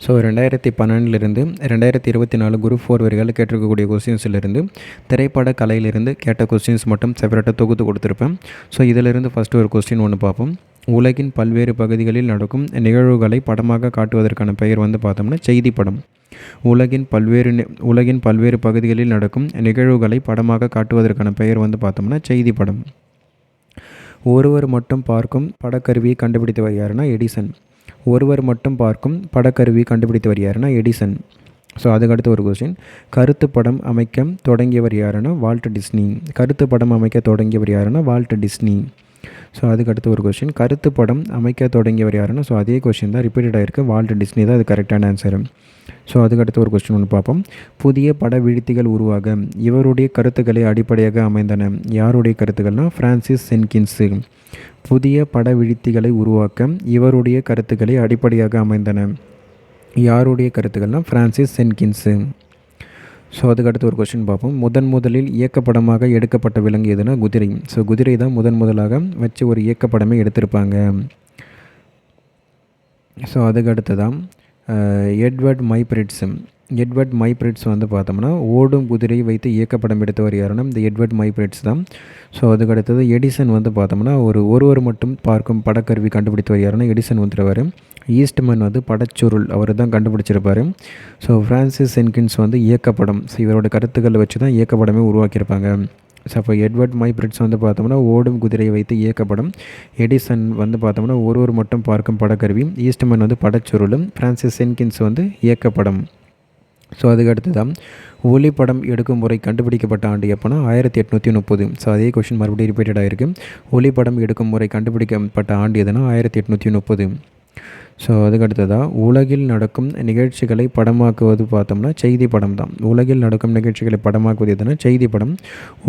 So 2012 2024 group 4 வரைகள் கேட்டிருக்கக்கூடிய கொஸ்டின்ஸ்லேருந்து திரைப்பட கலையிலிருந்து கேட்ட questions மட்டும் செப்பரேட்டாக தொகுத்து கொடுத்துருப்பேன். ஸோ இதிலிருந்து ஃபஸ்ட்டு ஒரு கொஸ்டின் ஒன்று பார்ப்போம். உலகின் பல்வேறு பகுதிகளில் நடக்கும் நிகழ்வுகளை படமாக காட்டுவதற்கான பெயர் வந்து பார்த்தோம்னா செய்தி படம். உலகின் பல்வேறு பகுதிகளில் நடக்கும் நிகழ்வுகளை படமாக காட்டுவதற்கான பெயர் வந்து பார்த்தோம்னா செய்தி படம். ஒருவர் மட்டும் பார்க்கும் படக்கருவியை கண்டுபிடித்தவர் யாருன்னா எடிசன். ஒருவர் மட்டும் பார்க்கும் படக்கருவியை கண்டுபிடித்தவர் யாருன்னா எடிசன். ஸோ அதுக்கடுத்து ஒரு கொஸ்டின். கருத்து படம் அமைக்க தொடங்கியவர் யாருன்னா வால்ட் டிஸ்னி. கருத்து படம் அமைக்க தொடங்கியவர் யாருன்னா வால்ட் டிஸ்னி. ஸோ அதுக்கடுத்து ஒரு கொஸ்டின். கருத்து படம் அமைக்க தொடங்கியவர் யாருன்னா, ஸோ அதே கொஸ்டின் தான் ரிப்பீட்டட் ஆகிருக்கு. வால்ட் டிஸ்னி தான் அது கரெக்டான ஆன்சரு. ஸோ அதுக்கடுத்து ஒரு கொஸ்டின் ஒன்று பார்ப்போம். புதிய பட விழித்திகள் உருவாக இவருடைய கருத்துக்களை அடிப்படையாக அமைந்தன. யாருடைய கருத்துக்கள்னால் ஃப்ரான்சிஸ் சென்கின்ஸு. புதிய பட விழித்திகளை உருவாக்க இவருடைய கருத்துக்களை அடிப்படையாக அமைந்தன. யாருடைய கருத்துக்கள்னால் ஃப்ரான்சிஸ் சென்கின்ஸு. ஸோ அதுக்கடுத்து ஒரு கொஸ்டின் பார்ப்போம். முதலில் இயக்கப்படமாக எடுக்கப்பட்ட விலங்கு எதுனா குதிரை. ஸோ குதிரை தான் முதலாக வச்சு ஒரு இயக்கப்படமே எடுத்திருப்பாங்க. ஸோ அதுக்கடுத்து தான் எட்வர்ட் மைப்ரிட்ஸ் வந்து பார்த்தோம்னா ஓடும் குதிரை வைத்து இயக்கப்படம் எடுத்தவர் யாருன்னா இந்த எட்வர்ட் மைப்ரிட்ஸ் தான். ஸோ அதுக்கடுத்தது எடிசன் வந்து பார்த்தோம்னா ஒருவர் மட்டும் பார்க்கும் படக்கருவி கண்டுபிடித்தவர் யாருன்னா எடிசன் வந்துடுவார். ஈஸ்ட்மன் வந்து படச்சுருள் அவர் தான் கண்டுபிடிச்சிருப்பார். ஸோ ஃப்ரான்சிஸ் சென்கின்ஸ் வந்து இயக்கப்படம். ஸோ இவரோட கருத்துக்களை வச்சு தான் இயக்கப்படமே உருவாக்கியிருப்பாங்க. ஸோ அப்போ எட்வர்ட் மைப்ரிட்ஸ் வந்து பார்த்தோம்னா ஓடும் குதிரையை வைத்து இயக்கப்படம். எடிசன் வந்து பார்த்தோம்னா ஒருவர் மட்டும் பார்க்கும் படக்கருவி. ஈஸ்ட்மன் வந்து படச்சுருளும். ஃப்ரான்சிஸ் சென்கின்ஸ் வந்து இயக்கப்படம். ஸோ அதுக்கடுத்து தான் ஒளிப்படம் எடுக்கும் முறை கண்டுபிடிக்கப்பட்ட ஆண்டு எப்போனா 1830. ஸோ அதே கொஷின் மறுபடியும் ரிப்பீட்டட் ஆகிருக்கு. ஒளிப்படம் எடுக்கும் முறை கண்டுபிடிக்கப்பட்ட ஆண்டு எதுனா 1830. ஸோ அதுக்கடுத்ததாக உலகில் நடக்கும் நிகழ்ச்சிகளை படமாக்குவது பார்த்தோம்னா செய்தி படம் தான். உலகில் நடக்கும் நிகழ்ச்சிகளை படமாக்குவது எதுனா செய்தி படம்.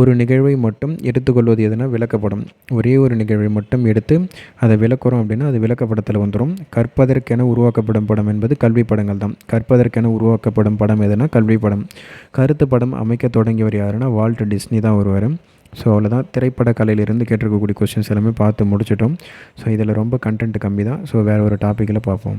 ஒரு நிகழ்வை மட்டும் எடுத்துக்கொள்வது எதுனா விளக்கப்படம். ஒரே ஒரு நிகழ்வை மட்டும் எடுத்து அதை விளக்குறோம் அப்படின்னா அது விளக்கப்படத்தில் வந்துடும். கற்பதற்கென உருவாக்கப்படும் படம் என்பது கல்வி படங்கள் தான். கற்பதற்கென உருவாக்கப்படும் படம் எதுனா கல்வி படம். கருத்து படம் அமைக்க தொடங்கியவர் யாருன்னா வால்ட் டிஸ்னி தான் வருவார். ஸோ அவ்வளோதான். திரைப்பட கலையிலிருந்து கேட்டிருக்கக்கூடிய கொஸ்டின்ஸ் எல்லாமே பார்த்து முடிச்சிட்டோம். ஸோ இதில் ரொம்ப கண்டென்ட் கம்மி தான். ஸோ வேறு ஒரு டாப்பிக்கில் பார்ப்போம்.